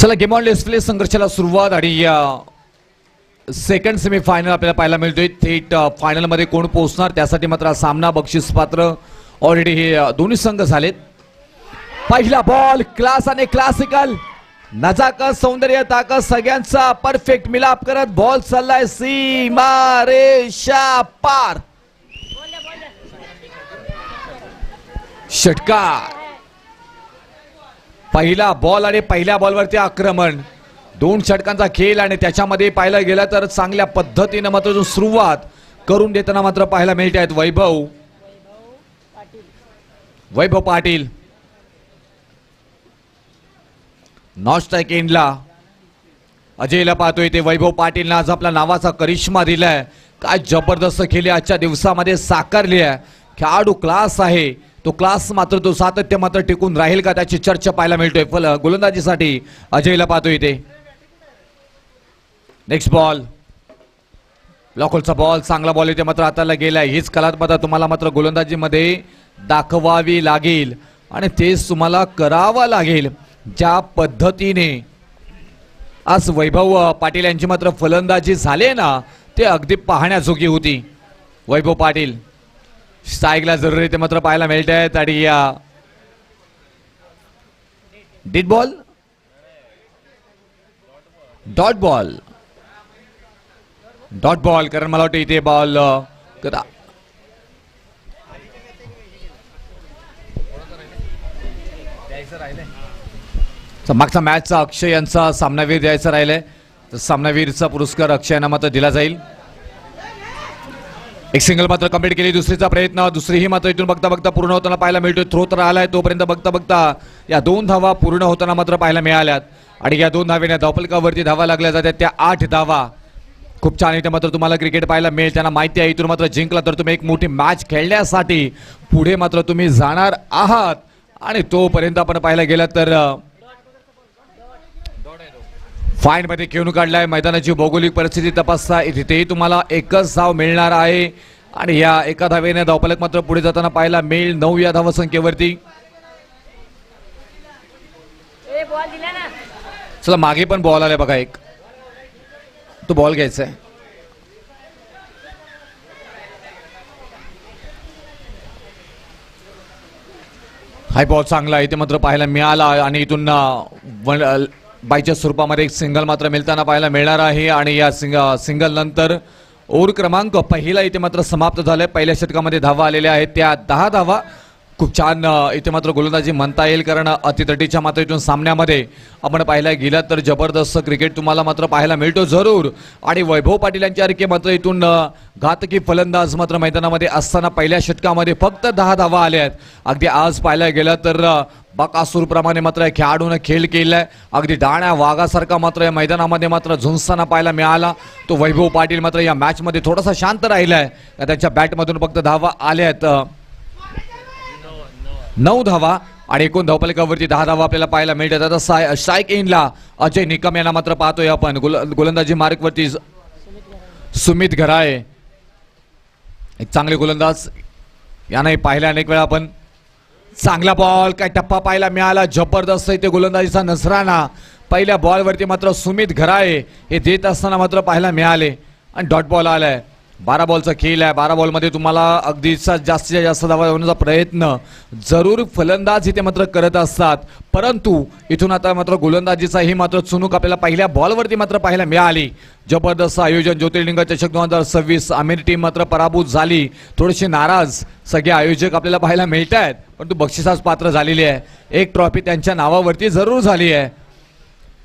चला game on display संघर्षाला सुरुवात आणि सेकंड सेमीफायनल आपल्याला पाहायला मिळतोय. थेट फायनल मध्ये कोण पोहोचणार त्यासाठी मात्र सामना बक्षीस पात्र ऑलरेडी हे दोन्ही संघ झालेत. पहिला बॉल क्लास आणि क्लासिकल नजाकत सौंदर्य ताकद सगळ्यांचा परफेक्ट मिलाप करत बॉल चाललाय सीमा रेषा पार. षटकार पहिला बॉल आणि पहिल्या बॉलवरती आक्रमण दोन षटकांचा खेळ आणि त्याच्यामध्ये पाहायला गेला तर चांगल्या पद्धतीने मात्र सुरुवात करून देताना मात्र पाहायला मिळत आहेत वैभव पाटील. नॉट स्ट्राइक एंडला अजयला पाहतोय ते वैभव पाटीलने आज आपला नावाचा करिश्मा दिलाय. काय जबरदस्त खेळी आजच्या दिवसामध्ये साकारली आहे. खेळाडू क्लास आहे. तो क्लास मात्र तो सातत्य मात्र टिकून राहील का त्याची चर्चा पाहायला मिळतोय. गोलंदाजीसाठी अजयला पाहतोय ते. नेक्स्ट बॉल लॉकलचा बॉल चांगला बॉल इथे मात्र हाताला गेलाय. हीच कलात्मकता तुम्हाला मात्र गोलंदाजीमध्ये दाखवावी लागेल आणि तेच तुम्हाला करावं लागेल. ज्या पद्धतीने आज वैभव पाटील यांची मात्र फलंदाजी झाली ना ते अगदी पाहण्याजोगी होती. वैभव पाटील स्ट्राईकला जरुरी ते मात्र पाहायला मिळत आहेत आणि या डीड बॉल डॉट बॉल कारण मला वाटतं इथे बॉल करा मागचा मॅचचा अक्षय यांचा सामनावीर द्यायचा राहिलाय तर सामनावीरचा पुरस्कार अक्षय यांना मात्र दिला जाईल. एक सिंगल मात्र कंप्लीट केली. दुसरीचा प्रयत्न दुसरीही मात्र इथून बघता बघता पूर्ण होताना पाहायला मिळतोय. थ्रो तर आलाय तोपर्यंत बघता बघता या दोन धावा पूर्ण होताना मात्र पाहायला मिळाल्यात आणि या दोन धावेने धावफलकावरती धावा लागल्या जातात त्या 8 धावा. खूप छान इथे मात्र तुम्हाला क्रिकेट पाहायला मिळेल. त्यांना माहिती आहे इथून मात्र जिंकला तर तुम्ही एक मोठी मॅच खेळण्यासाठी पुढे मात्र तुम्ही जाणार आहात आणि तोपर्यंत आपण पाहायला गेला तर फाईन मध्ये खेळून काढलाय. मैदानाची भौगोलिक परिस्थिती तपासता तिथेही तुम्हाला एकच धाव मिळणार आहे आणि या एका धावेने धावफलक मात्र पुढे जाताना पाहायला मिळेल 9 या धावसंख्येवरती. चला मागे पण बॉल आलाय बघा एक तो बॉल घ्यायचा आहे. हाय बॉल चांगला इथे मात्र पाहायला मिळाला आणि इथून बायच्या स्वरूपामध्ये एक सिंगल मात्र मिळताना पाहायला मिळणार आहे आणि या सिंगल नंतर ओव्हर क्रमांक पहिला इथे मात्र समाप्त झालाय. पहिल्या षटकामध्ये धावा आलेल्या आहेत त्या 10 धावा. खूप छान इथे मात्र गोलंदाजी म्हणता येईल कारण अतितटीच्या मात्र इथून सामन्यामध्ये आपण पाहायला गेला तर जबरदस्त क्रिकेट तुम्हाला मात्र पाहायला मिळतो जरूर आणि वैभव पाटील यांच्यासारखे मात्र इथून घातकी फलंदाज मात्र मैदानामध्ये असताना पहिल्या षटकामध्ये फक्त 10 धावा आल्या आहेत. अगदी आज पाहायला गेलं तर बकासूरप्रमाणे मात्र खेळाडूने खेळ केलाय. अगदी डाण्या वाघासारखा मात्र या मैदानामध्ये मात्र झुंजताना पाहायला मिळाला. तो वैभव पाटील मात्र या मॅचमध्ये थोडासा शांत राहिलाय. त्याच्या बॅटमधून फक्त धावा आल्या आहेत 9 धावा आणि एकूण धावफलकावरती 10 धावा आपल्याला पाहायला मिळतात. आता स्ट्राइक एंडला अजय निकम यांना मात्र पाहतोय आपण. गोलंदाजी मार्कवरती सुमित घराळे एक चांगले गोलंदाज यांनाही पाहिला अनेक वेळा आपण. चांगला बॉल काय टप्पा पाहायला मिळाला. जबरदस्त इथे गोलंदाजीचा नजराणा पहिल्या बॉलवरती मात्र सुमित घराळे हे देत असताना मात्र पाहायला मिळाले आणि डॉट बॉल आलाय. 12 बॉलचा खेळ आहे. 12 बॉलमध्ये तुम्हाला अगदी जास्तीत जास्त धावा होण्याचा प्रयत्न जरूर फलंदाज इथे मात्र करत असतात परंतु इथून आता मात्र गोलंदाजीचा ही मात्र चुणूक आपल्याला पहिल्या बॉलवरती मात्र पाहायला मिळाली. जबरदस्त आयोजन ज्योतिर्लिंग चषक 2026 आमिर टीम मात्र पराभूत झाली. थोडेसे नाराज सगळे आयोजक आपल्याला पाहायला मिळत आहेत परंतु बक्षिसास पात्र झालेली आहे. एक ट्रॉफी त्यांच्या नावावरती जरूर झाली आहे.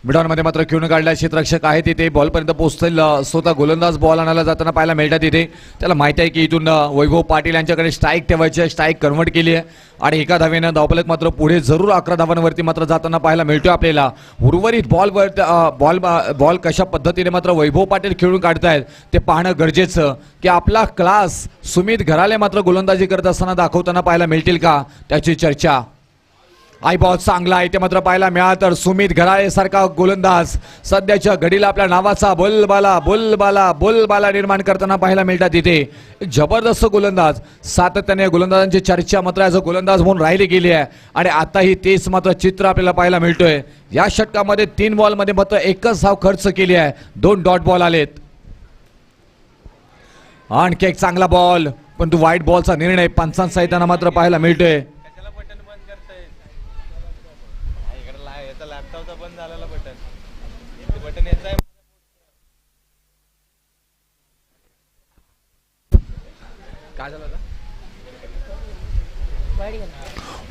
मिडॉनमध्ये मात्र खेळून काढला क्षेत्ररक्षक आहे तिथे बॉलपर्यंत पोहोचतील. स्वतः गोलंदाज बॉल आणायला जाताना पाहायला मिळतात तिथे. त्याला माहिती आहे की इथून वैभव पाटील यांच्याकडे स्ट्राईक ठेवायची आहे. स्ट्राईक कन्वर्ट केली आहे आणि एका धावेनं धावफलक मात्र पुढे जरूर 11 धावांवरती मात्र जाताना पाहायला मिळतोय आपल्याला. उर्वरित बॉल कशा पद्धतीने मात्र वैभव पाटील खेळून काढतायत ते पाहणं गरजेचं की आपला क्लास सुमित घराळे मात्र गोलंदाजी करत असताना दाखवताना पाहायला मिळतील का त्याची चर्चा. आई बॉल चांगला आहे ते मात्र पाहायला मिळालं. तर सुमित घराळे सारखा गोलंदाज सध्याच्या घडीला आपल्या नावाचा बोलबाला बोलबाला बोलबाला निर्माण करताना पाहायला मिळतात. तिथे जबरदस्त गोलंदाज, सातत्याने गोलंदाजांची चर्चा मात्र याचा गोलंदाज म्हणून राहिली गेली आहे आणि आताही तेच मात्र चित्र आपल्याला पाहायला मिळतोय. या षटकामध्ये 3 बॉलमध्ये मात्र एकच धाव खर्च केली आहे, 2 डॉट बॉल आलेत. आणखी एक चांगला बॉल, पण तो वाईट बॉलचा निर्णय पंचांचा येताना मात्र पाहायला मिळतोय.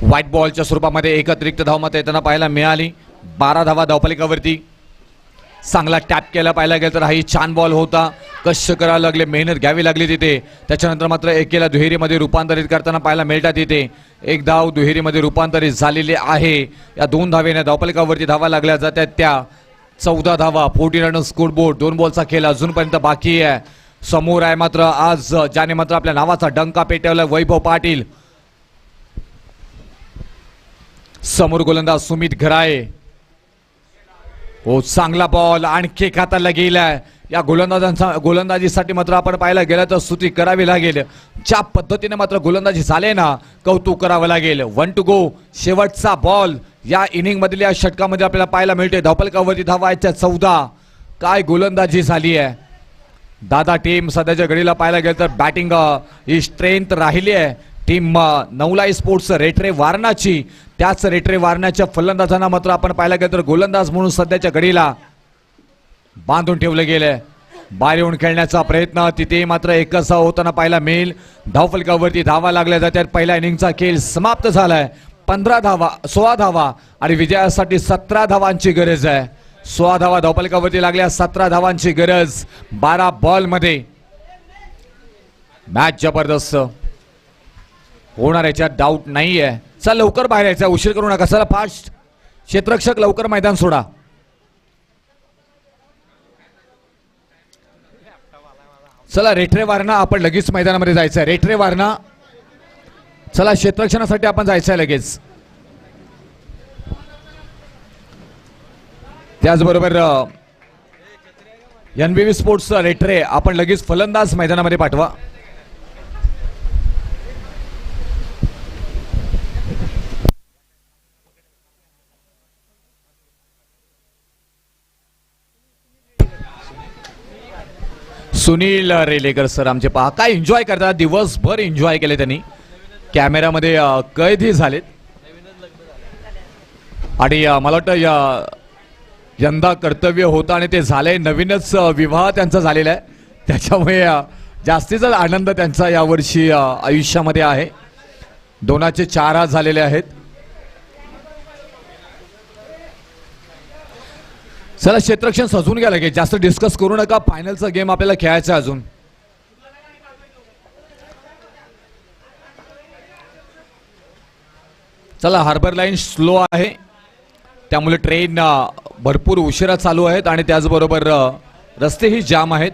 व्हाईट बॉलच्या स्वरूपामध्ये एक अतिरिक्त धाव मात्र येताना पाहायला मिळाली. 12 धावा धावफलकावरती. चांगला टॅप केला पाहायला गेलं तर हाही छान बॉल होता. कष्ट करायला लागले, मेहनत घ्यावी लागली तिथे. त्याच्यानंतर मात्र एकेला दुहेरीमध्ये रूपांतरित करताना पाहायला मिळतात. तिथे एक धाव दुहेरीमध्ये रूपांतरित झालेली आहे. या 2 धावेने धावफलकावरती धावा लागल्या जातात त्या 14 धावा. 40 रन स्कोरबोर्ड. 2 बॉलचा खेळ अजूनपर्यंत बाकी आहे. समोर आहे मात्र आज ज्याने मात्र आपल्या नावाचा डंका पेटवला वैभव पाटील. समोर गोलंदाज सुमित घराळे. हो, चांगला बॉल आणखी एक हाताला गेलाय. या गोलंदाजीसाठी मात्र आपण पाहायला गेलं तर स्तुती करावी लागेल. ज्या पद्धतीने मात्र गोलंदाजी झाले ना, कौतुक करावं लागेल. 1 टू गो. शेवटचा बॉल या इनिंग मधील या षटकामध्ये आपल्याला पाहायला मिळते. धावफलकावरती धावा आहेत 14. काय गोलंदाजी झाली आहे. दादा टीम सध्याच्या घडीला पाहायला गेलं तर बॅटिंग ही स्ट्रेंथ राहिली आहे. टीम नवलाई स्पोर्ट्स रेट्रे वारणाची. त्याच रेट्रे वारणाच्या फलंदाजांना मात्र आपण पाहायला गेलं तर गोलंदाज म्हणून सध्याच्या घडीला बांधून ठेवलं गेलंय. बाहेर येऊन खेळण्याचा प्रयत्न तिथे मात्र एकच होताना पाहायला मिळेल. धावफलकावरती धावा लागल्या जातात. पहिल्या इनिंगचा खेळ समाप्त झालाय. 15 धावा 16 धावा आणि विजयासाठी 17 धावांची गरज आहे. 16 धावा धावफलकावरती लागल्या, 17 धावांची गरज 12 बॉल मध्ये. मॅच जबरदस्त होणार याच्यात डाऊट नाहीये. चला लवकर बाहेर यायचा, उशीर करू नका. चला फास्ट क्षेत्ररक्षक लवकर मैदान सोडा. चला रेठरे वारणा आपण लगेच मैदानामध्ये जायचंय. रेठरे वारणा चला क्षेत्ररक्षणासाठी आपण जायचंय लगेच. त्याचबरोबर NBV स्पोर्ट्स रेठरे आपण लगेच फलंदाज मैदानामध्ये पाठवा. सुनील रेलेकर सर आमचे पहा काय एन्जॉय करतात. दिवसभर एन्जॉय केले त्यांनी. कॅमेरामध्ये कैदही झालेत आणि मला वाटतं यंदा कर्तव्य होतं आणि ते झालंय. नवीनच विवाह त्यांचा झालेला आहे, त्याच्यामुळे जास्तीचा आनंद त्यांचा यावर्षी आयुष्यामध्ये आहे. 2चे 4 आज झालेले आहेत. चला क्षेत्ररक्षण सजवून घ्या लगेच, जास्त डिस्कस करू नका. फायनलचा गेम आपल्याला खेळायचा अजून. चला हार्बर लाईन स्लो आहे, त्यामुळे ट्रेन भरपूर उशिरा चालू आहेत आणि त्याचबरोबर रस्तेही जाम आहेत.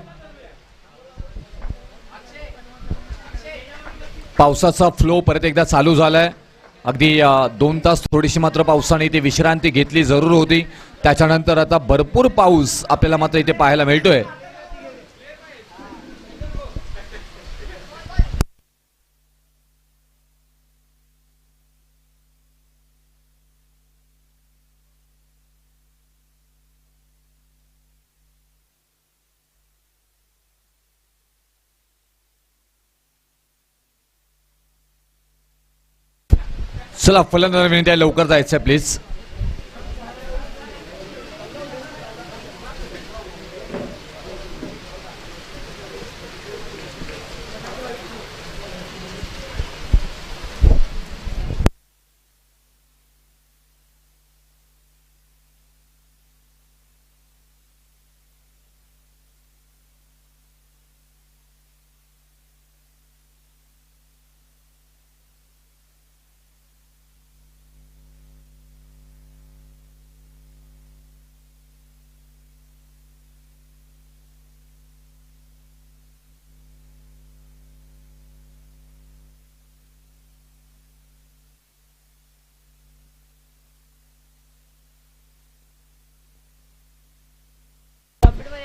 पावसाचा फ्लो परत एकदा चालू झालाय. अगदी 2 तास थोडीशी मात्र पावसाने इथे विश्रांती घेतली जरूर होती. त्याच्यानंतर आता भरपूर पाऊस आपल्याला मात्र इथे पाहायला मिळतोय. चला फलंदाज विनंती आहे, लवकर जायचं आहे प्लीज.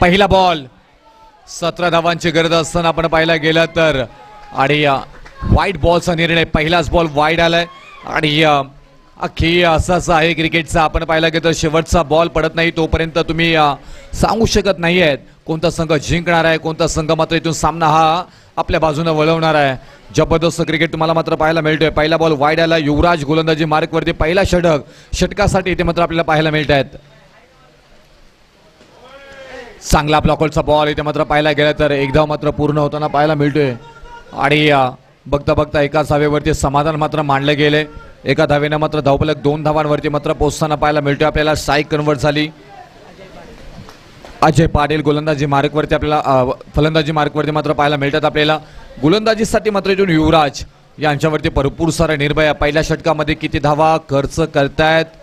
पहिला बॉल 17 धावांची गरज असताना आपण पाहायला गेलं तर आणि वाईट बॉलचा निर्णय. पहिलाच बॉल वाईट आलाय आणि अख्खी असंच आहे क्रिकेटचा. आपण पाहायला गेलं तर शेवटचा बॉल पडत नाही तोपर्यंत तुम्ही सांगू शकत नाही आहेत कोणता संघ जिंकणार आहे, कोणता संघ मात्र इथून सामना हा आपल्या बाजूने वळवणार आहे. जबरदस्त क्रिकेट तुम्हाला मात्र पाहायला मिळतोय. पहिला बॉल वाईड आला. युवराज गोलंदाजी मार्कवरती पहिला षटकासाठी इथे मात्र आपल्याला पाहायला मिळत आहेत. चांगला ब्लॉकरचा बॉल इथे मात्र पाहायला गेला तर एक धाव मात्र पूर्ण होताना पाहायला मिळतोय आणि बघता बघता एका धावेवरती समाधान मात्र मांडले गेले. एका धावेनं मात्र धावफलक 2 धावांवरती मात्र पोहोचताना पाहायला मिळतोय आपल्याला. स्ट्राईक कन्वर्ट झाली. अजय पाटील गोलंदाजी मार्कवरती आपल्याला फलंदाजी मार्कवरती मात्र पाहायला मिळतात आपल्याला. गोलंदाजीसाठी मात्र इथून युवराज यांच्यावरती भरपूर सारा निर्भय. पहिल्या षटकामध्ये किती धावा खर्च करतायत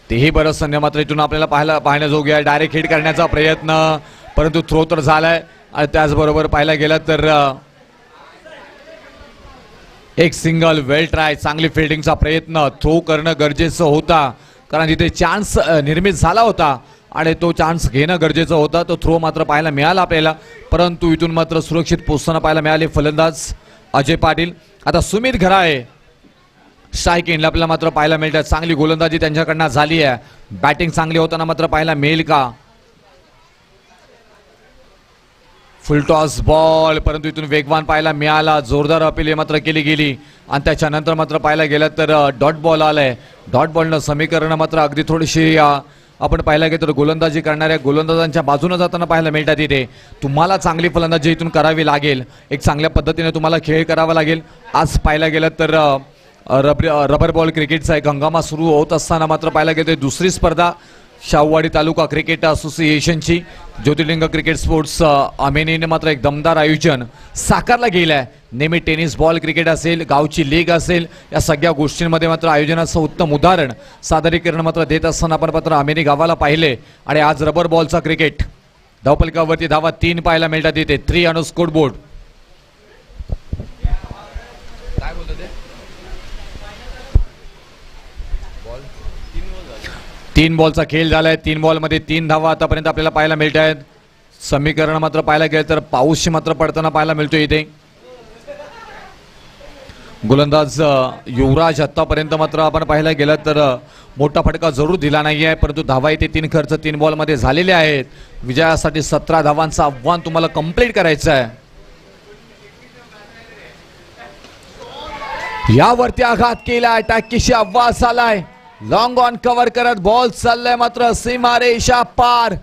तेही बरंच संधी मात्र इथून आपल्याला पाहण्याजोगे आहे. डायरेक्ट हिट करण्याचा प्रयत्न परंतु थ्रो तर झालाय आणि त्याचबरोबर पाहायला गेलं तर एक सिंगल वेल ट्राय. चांगली फिल्डिंगचा प्रयत्न. थ्रो करणं गरजेचं होता कारण तिथे चान्स निर्मित झाला होता आणि तो चान्स घेणं गरजेचं होतं. तो थ्रो मात्र पाहायला मिळाला आपल्याला परंतु इथून मात्र सुरक्षित पोहोचताना पाहायला मिळाले फलंदाज अजय पाटील. आता सुमित घराळे स्ट्राईक एंडला आपल्याला मात्र पाहायला मिळतात. चांगली गोलंदाजी त्यांच्याकडनं झाली आहे. बॅटिंग चांगली होताना मात्र पाहायला मिळेल का. फुल टॉस बॉल परंतु इथून वेगवान पाहायला मिळाला. जोरदार अपील मात्र केली गेली आणि त्याच्यानंतर मात्र पाहायला गेलं तर डॉट बॉल आलाय. डॉट बॉलनं समीकरण मात्र अगदी थोडीशी आपण पाहायला गेलं तर गोलंदाजी करणाऱ्या गोलंदाजांच्या बाजूने जाताना पाहायला मिळतात. इथे तुम्हाला चांगली फलंदाजी इथून करावी लागेल. एक चांगल्या पद्धतीने तुम्हाला खेळ करावा लागेल. आज पाहायला गेलं तर रबर बॉल क्रिकेटचा एक हंगामा सुरू होत असताना मात्र पाहायला गेलं दुसरी स्पर्धा शाहूवाडी तालुका क्रिकेट असोसिएशनची ज्योतिर्लिंग क्रिकेट स्पोर्ट्स अमेनीने मात्र एक दमदार आयोजन साकारला गेलं आहे. नेहमी टेनिस बॉल क्रिकेट असेल, गावची लीग असेल, या सगळ्या गोष्टींमध्ये मात्र आयोजनाचं उत्तम उदाहरण सादरीकरण मात्र देत असताना आपण मात्र अमेनी गावाला पाहिले आणि आज रबर बॉलचा क्रिकेट. धावफलकावरती धावा 3 पाहायला मिळतात. इथे 3 ऑन स्कोर बोर्ड. काय बोलतो ते 3 बॉलचा खेळ झालाय. 3 बॉलमध्ये 3 धावा आतापर्यंत आपल्याला पाहायला मिळत आहेत. समीकरण मात्र पाहायला गेलं तर पाऊस मात्र पडताना पाहायला मिळतोय इथे. गोलंदाज युवराज आतापर्यंत मात्र आपण पाहायला गेलं तर मोठा फटका जरूर दिला नाही आहे परंतु धावा इथे 3 खर्च 3 बॉलमध्ये झालेले आहेत. विजयासाठी 17 धावांचं आव्हान तुम्हाला कंप्लीट करायचं आहे. यावरती आघात केला. अटॅकीशी आवाज आलाय. लॉंग ऑन कव्हर करत बॉल चाललाय मात्र सीमारेषा पार.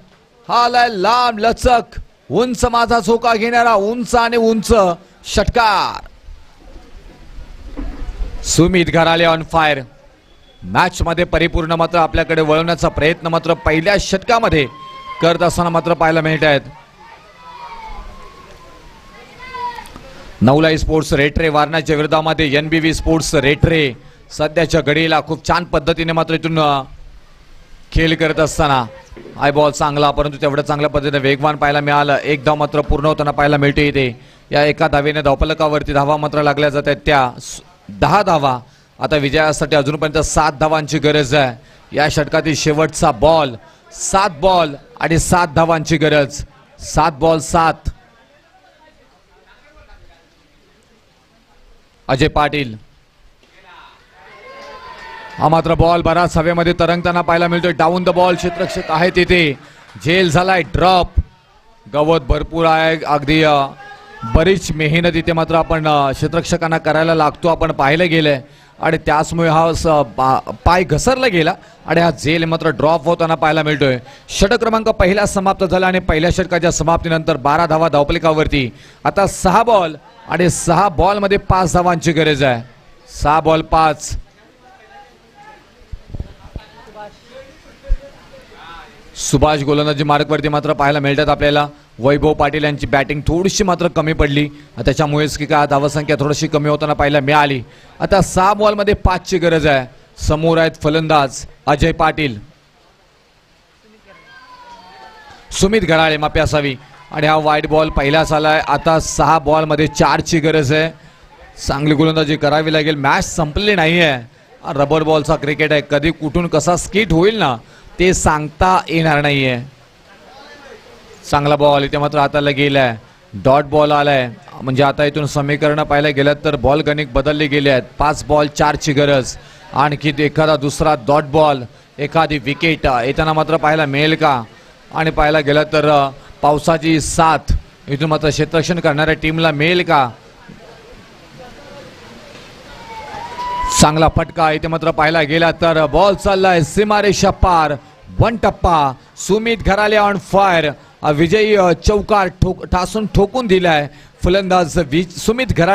हा आलाय लांब लचक उंच माझा झोका घेणारा उंच आणि उंच षटकार. Sumit Gharale on fire. Match मध्ये परिपूर्ण मात्र आपल्याकडे वळवण्याचा प्रयत्न मात्र पहिल्या षटकामध्ये करत असताना मात्र पाहायला मिळत आहेत. नवलाई स्पोर्ट्स रेटरे वारणाच्या विरोधामध्ये NBV स्पोर्ट्स रेटरे सध्याच्या घडीला खूप छान पद्धतीने मात्र इथून खेळ करत असताना आय बॉल चांगला परंतु तेवढं चांगल्या पद्धतीने वेगवान पाहायला मिळालं. एक धाव मात्र पूर्ण होताना पाहायला मिळते इथे. या एका धावेने धावफलकावरती धावा मात्र लागल्या जात आहेत त्या 10 धावा. आता विजयासाठी अजूनपर्यंत 7 धावांची गरज आहे. या षटकातील शेवटचा बॉल 7 बॉल आणि 7 धावांची गरज. 7 बॉल 7. अजय पाटील. हा मात्र बॉल बराच हवेमध्ये तरंगताना पाहायला मिळतोय. डाऊन द बॉल क्षेत्ररक्षक आहे तिथे. झेल झालाय ड्रॉप. गवत भरपूर आहे. अगदी बरीच मेहनत इथे मात्र आपण क्षेत्ररक्षकांना करायला लागतो आपण पाहिलं गेलंय आणि त्याचमुळे हा पाय घसरला गेला आणि हा झेल मात्र ड्रॉप होताना पाहायला मिळतोय. षटक क्रमांक पहिला समाप्त झाला आणि पहिल्या षटकाच्या समाप्तीनंतर 12 धावा धावफलकावरती. आता 6 बॉल आणि 6 बॉलमध्ये 5 धावांची गरज आहे. 6 बॉल 5. सुभाष गोलंदाजी मार्कवरती मात्र पाहायला मिळतात आपल्याला. वैभव पाटील यांची बॅटिंग थोडीशी मात्र कमी पडली त्याच्यामुळेच की काय धावसंख्या थोडीशी कमी होताना पाहायला मिळाली. आता 6 बॉलमध्ये 5 ची गरज आहे. समोर आहेत फलंदाज अजय पाटील. सुमित घराळे माफी असावी आणि हा वाईट बॉल पहिलाच आलाय. आता 6 बॉलमध्ये 4 ची गरज आहे. चांगली गोलंदाजी करावी लागेल. मॅच संपलेली नाही आहे. रबर बॉलचा क्रिकेट आहे. कधी कुठून कसा स्किट होईल ना ते सांगता येणार नाहीये. चांगला बॉल इथे मात्र हाताला गेलाय, डॉट बॉल आलाय. म्हणजे आता इथून समीकरण पाहायला गेलं तर बॉल गणिक बदलले गेले आहेत. 5 बॉल 4ची गरज. आणखी एखादा दुसरा डॉट बॉल, एखादी विकेट येताना मात्र पाहायला मिळेल का? आणि पाहायला गेलं तर पावसाची साथ इथून मात्र क्षेत्ररक्षण करणाऱ्या टीमला मिळेल का? चांगला फटका इथे मात्र पाहायला गेला तर बॉल चाललाय सीमारेषा पार. 1 टप्पा. Sumit Gharale on fire. विजयी चौकार ठासून ठोकून दिलाय फलंदाज सुमित घराळे.